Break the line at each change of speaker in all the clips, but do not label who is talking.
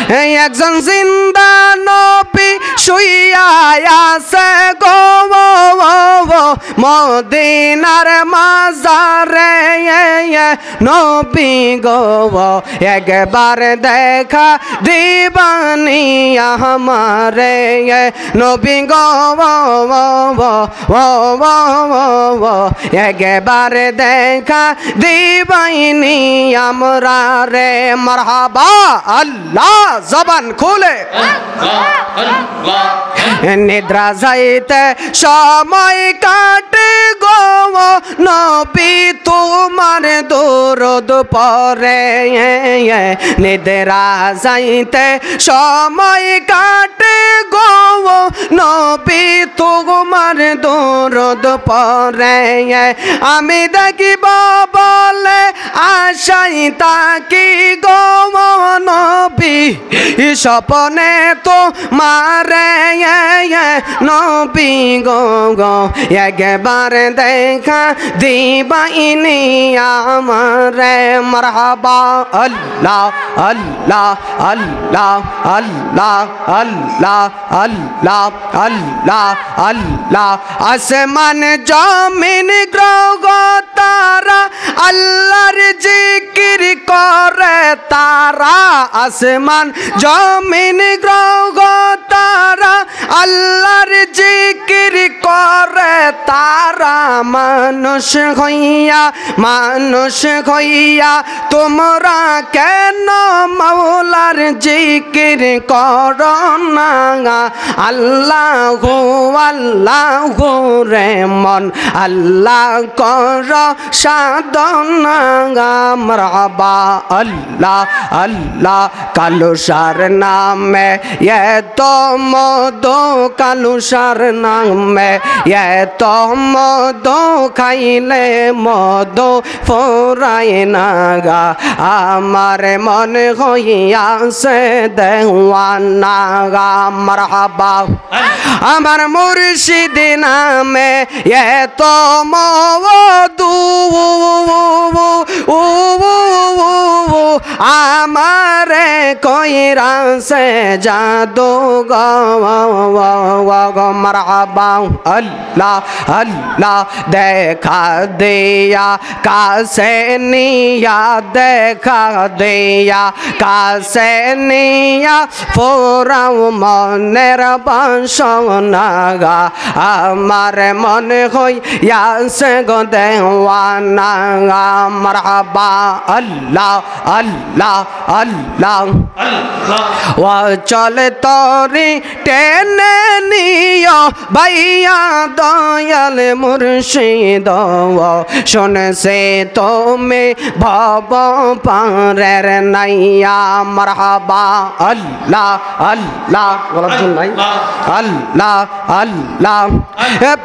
একজন জিন্দা নবী শুইয়া আছে গো মদিনার মাজারে নবী গো একবার দেখা দিবানি আমারে নবী গো একবার দেখা দিবানি আমরা রে মারহাবা আল্লাহ জবান খুলে নিদ্রা যাইতে সময় কাটে গো নবী তোমার দরুদ পড়ে নিদ্রা যাইতে সময় কাটে গো নবী তোমার দরুদ পড়ে আমি দেখিব বলে আশাই তাকি গো নবী স্বপ্নে তো মারে নবী গো একবার দেখা দিবাইনি আমারে মারহাবা আল্লাহ আল্লাহ আল্লাহ আল্লাহ আল্লাহ আল্লাহ আল্লাহ আল্লাহ আসমান জমিন গ্রহ তারা আল্লাহর জিকির করে তারা আসমান জমিন গ্রহ তারা আল্লাহর জিকির করে তারা মানুষ হইয়া তোমরা কেন মাওলার জিকির করো না আল্লাহু আল্লাহু রে মন আল্লাহ কর সাধনা মারহাবা আল্লাহ আল্লাহ কালুসার নামে এত মধু কালুসার নামে এত মধু খাইলে মধু ফুরাই না গা আমার মন হইয়াছে দেওয়ানা গা মারহাবা আমার মুর্শিদ নামে এত মধু আমারে কইরাছে জাদু গো মারহাবা আল্লাহ আল্লাহ দেখা দিয়া কাছে নিয়া দেখা দিয়া কাছে নিয়া ফোরাও মনের বাসনা গা আমার মনে হইয়াছে গো দেওয়ানা গা মারহাবা আল্লাহ আল্লাহ আল্লাহ ও চলে তরি টেনে নিও ভাইয়া দয়াল মুর্শিদ শুনছে তুমি ভব পারের নাইয়া মারহাবা আল্লাহ আল্লাহ আল্লাহ আল্লাহ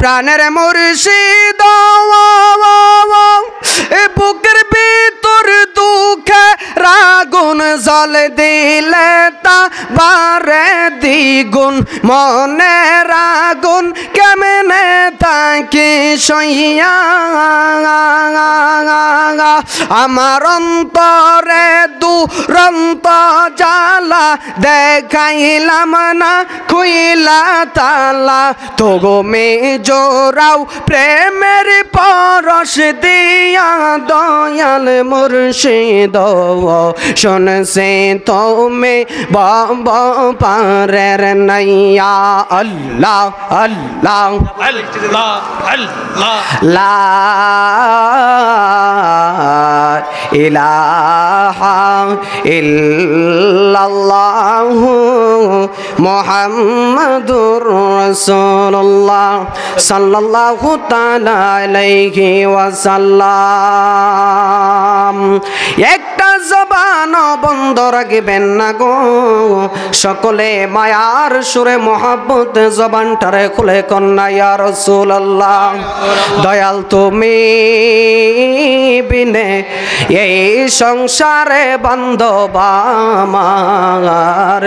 প্রাণের মুর্শিদ বুকের ভিতর দুঃখে রাগুন জল দিলে তা বারে দ্বিগুণ মনে রাগুন কেমনে তাকে সইয়া আমার অন্তরে দুরন্ত জ্বালা দেখাইলাম না খুইলা তালা তগো মে জোরাও প্রেমের পরশ দিয়া দয়াল মুর্শিদ শুনছে তুমি বব পারের নাইয়া আল্লাহ আল্লাহ আল্লাহ আল্লাহ লা ইলাহা ইল্লাল্লাহু মুহাম্মাদুর রাসূলুল্লাহ সাল্লাল্লাহু তাআলা আলাইহি ওয়াসাল্লাম একটা জবান বন্ধ রাখবেন না গো সকলে মায়ার সুরে মোহাব্বত জবানটারে খুলে কন্যা ইয়া রাসূলুল্লাহ দয়াল তুমি বিনে এই সংসারে বান্ধব আমার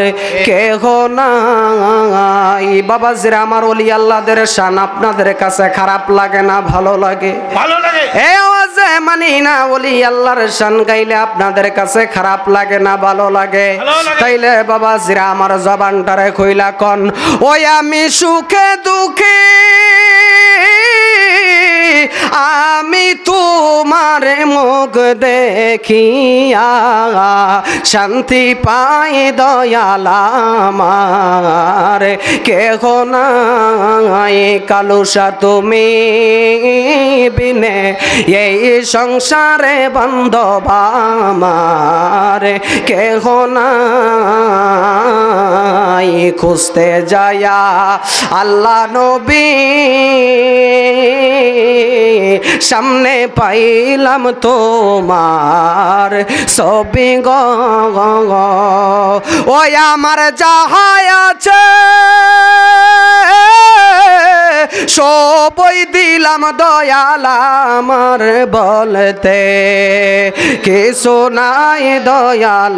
কেহ নাই বাবাজিরা আমার ওলি আল্লাহদের শান আপনাদের কাছে খারাপ লাগে না ভালো লাগে? ভালো লাগে। এই আওয়াজে মানি না ওলি আল্লাহর শান গাইলে আপনাদের আপনাদের কাছে খারাপ লাগে না ভালো লাগে? তাইলে বাবা জিরা আমার জবানটারে কইলা কন, ওই আমি সুখে দুঃখে আমি তোমার মুখ দেখিয়া শান্তি পাই দয়াল আমার, কেহ নাই কালুসা তুমি বিনে এই সংসারে বান্ধব আমার, কেহ নাই খুঁজতে যায়া আল্লাহ নবী সামনে পাইলাম তোমার ছবি গো, ওই আমার যাহাই আছে সবই দিলাম দয়াল আমার, বলতে কিছু নাই দয়াল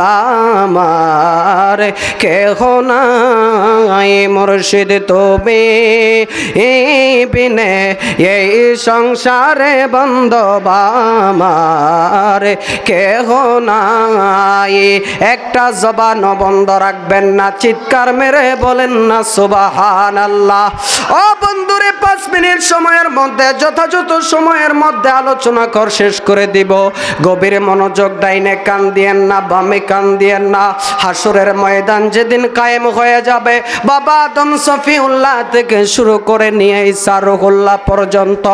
আমার, কেহ নাই মুর্শিদ তুমি বিনে এই সংসারে বান্ধব আমার, কেহ নাই। একটা জবান বন্ধ রাখবেন না, চিৎকার মেরে বলেন না সুবহানাল্লাহ। ও বন্ধুরে 5 মিনিট সময়ের মধ্যে যথাযথ সময়ের মধ্যে আলোচনা শেষ করে দিব। গভীর মনোযোগ, ডাইনে কান দিয়েন না বামে কান দিয়েন না। হাসরের ময়দান যেদিন কায়েম হয়ে যাবে, বাবা আদম সফিউল্লাহ থেকে শুরু করে নিয়ে ঈসা রুহুল্লাহ পর্যন্ত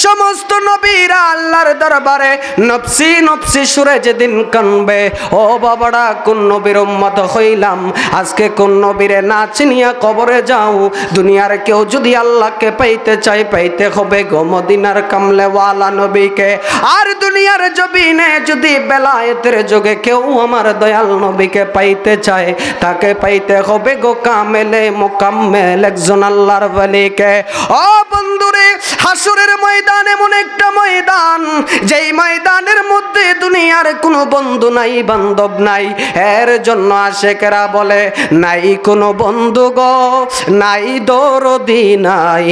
সমস্ত নবীরা আল্লাহর দরবারে নফসি নফসি সুরে যেদিন কানবে, ও বাবারা কোন নবীর উম্মত হইলাম, আজকে কোন নবীরে না চিনিয়া কবরে যাও। দুনিয়ার কেউ যদি আল্লাহকে পাইতে চাই, পাইতে হবে গো মদিনার কামলেওয়ালা নবীকে। আর দুনিয়ার জমিনে যদি বেলায়েতের যুগে কেউ আমার দয়াল নবীকে পাইতে চায়, তাকে পাইতে হবে গো কামেলে মোকাম্মেল একজন আল্লাহর ওয়ালিকে। ও বন্ধুরে, হাসরের ময়দান এমন একটা ময়দান, যেই ময়দানের মধ্যে দুনিয়ার কোনো বন্ধু নাই বান্ধব নাই। এর জন্য আশেকেরা বলে নাই কোনো বন্ধু গো, নাই দরদি নাই,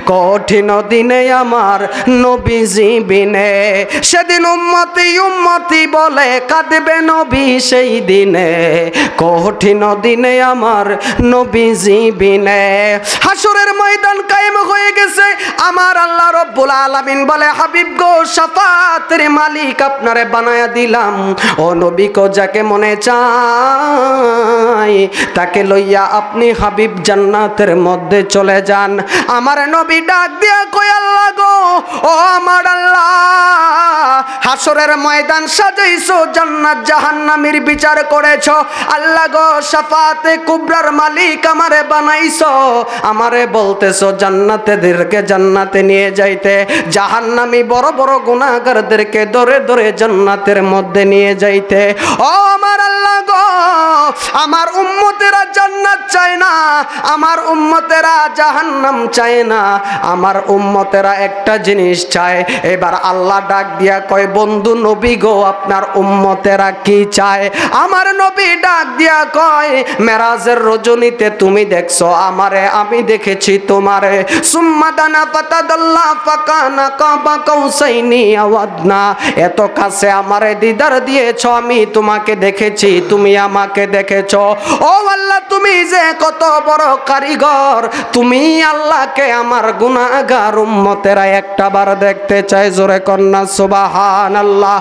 কঠিন দিনে আমার নবীজি বিনে। সেদিন উম্মতি উম্মতি বলে কাঁদবে নবী সেই দিনে, কঠিন দিনে আমার নবীজি বিনে। হাসরের ময়দান কায়েম হয়ে গেছে। আমার আল্লাহ রব্বুল আলামিন বলে, হাবিব গো শাফাতের মালিক আপনারে বানায়া দিলাম। ও নবী কো যাকে মনে চায় তাকে লইয়া আপনি হাবিব জান্নাতের মধ্যে চলে যান। আমার নবী ডাক দিয়া কই, আল্লাহ গো, ও আমার আল্লাহ, হাসরের ময়দান সাজাইছো, জান্নাত জাহান্নামের বিচার করেছো। আল্লাহ গো, শাফাতে কুবরার মালিক আমারে বানাইছো, আমারে বলতেছো জান্নাতীদেরকে জান্নাতে নিয়ে যাইতে, জাহান্নামী বড় বড় গুনাহগারদেরকে ধরে ধরে জান্নাতের মধ্যে নিয়ে যাইতে। ও আমার আল্লাহ গো, আমার উম্মতেরা জান্নাত চায় না, আমার উম্মতেরা জাহান্নাম চায় না, আমার উম্মতেরা একটা জিনিস চায়। এবার আল্লাহ ডাক দিয়া কয়, বন্ধু নবী গো, আপনার উম্মতেরা কি চায়? আমার নবী ডাক দিয়া কয়, মেরাজের রজনীতে তুমি দেখছো আমারে, আমি দেখেছি তোমারে। সুম্মা দানা ফাতাদাল্লা ফাকানা কাবা কাউসাইনি আও আদনা, এত কাছে আমারে দিদার দিয়েছো, আমি তোমাকে দেখেছি, তুমি আমাকে দেখেছো। ও আল্লাহ, তুমি যে কত বড় কারিগর, তুমি আল্লাহকে আমার গুনাহগার উম্মতেরা একটা বার দেখতে চায়। জোরে কন্যা সুবহানাল্লাহ।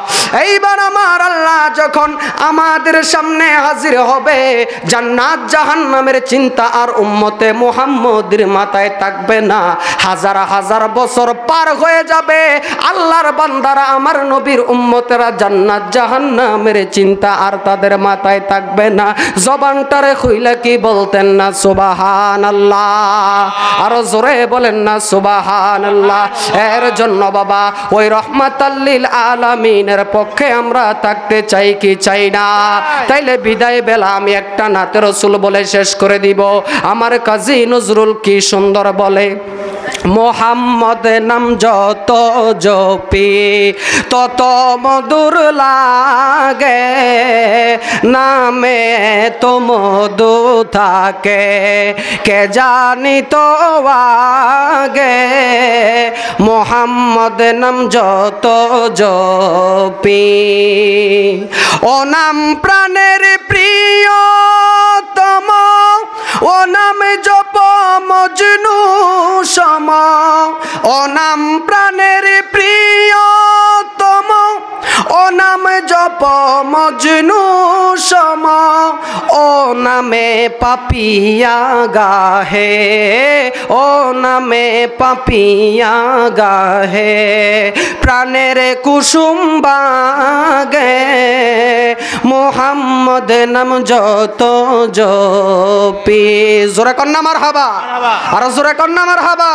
এইবার আমার আল্লাহ যখন আমাদের সামনে হাজির হবে, জান্নাত জাহান্নামের চিন্তা আর উম্মতে মুহাম্মদের মাথায় থাকবে না। হাজার হাজার বছর পার হয়ে যাবে, আল্লাহর বান্দারা আমার নবীর উম্মতেরা জান্নাত জাহান্নামের চিন্তা আর তাদের মাথায় থাকবে না। জবানটারে খুইলা কি বলতেন না সুবহানাল্লাহ? আরো জোরে বলেন না সুবহানাল্লাহ। এর জন্য বাবা ওই রহমাতাল লিল আলামিনের পক্ষে আমরা থাকতে চাই কি চাই না? তাইলে বিদায় বেলা আমি একটা নাতে রাসূল বলে শেষ করে দিব। আমার কাজী নজরুল কি সুন্দর বলে, মোহাম্মদ নাম যত জপি তত মধুর লাগে, নামে তো মধু থাকে কে জানি তো আগে। মোহাম্মদ নাম যত জপি ও নাম প্রাণের প্রিয়তম, ও নাম জপ মজনু সম, ও নাম প্রাণের প্রিয়তম, ও নাম জপ মজনু সম, ও নামে পাপিয়া গাহে, ও নামে পাপিয়া গাহে, প্রাণের কুসুম বাগে। মোহাম্মদ নাম যত জপি, জোরে কন্যা মারহাবা, আর জোরে কন্যা মারহাবা।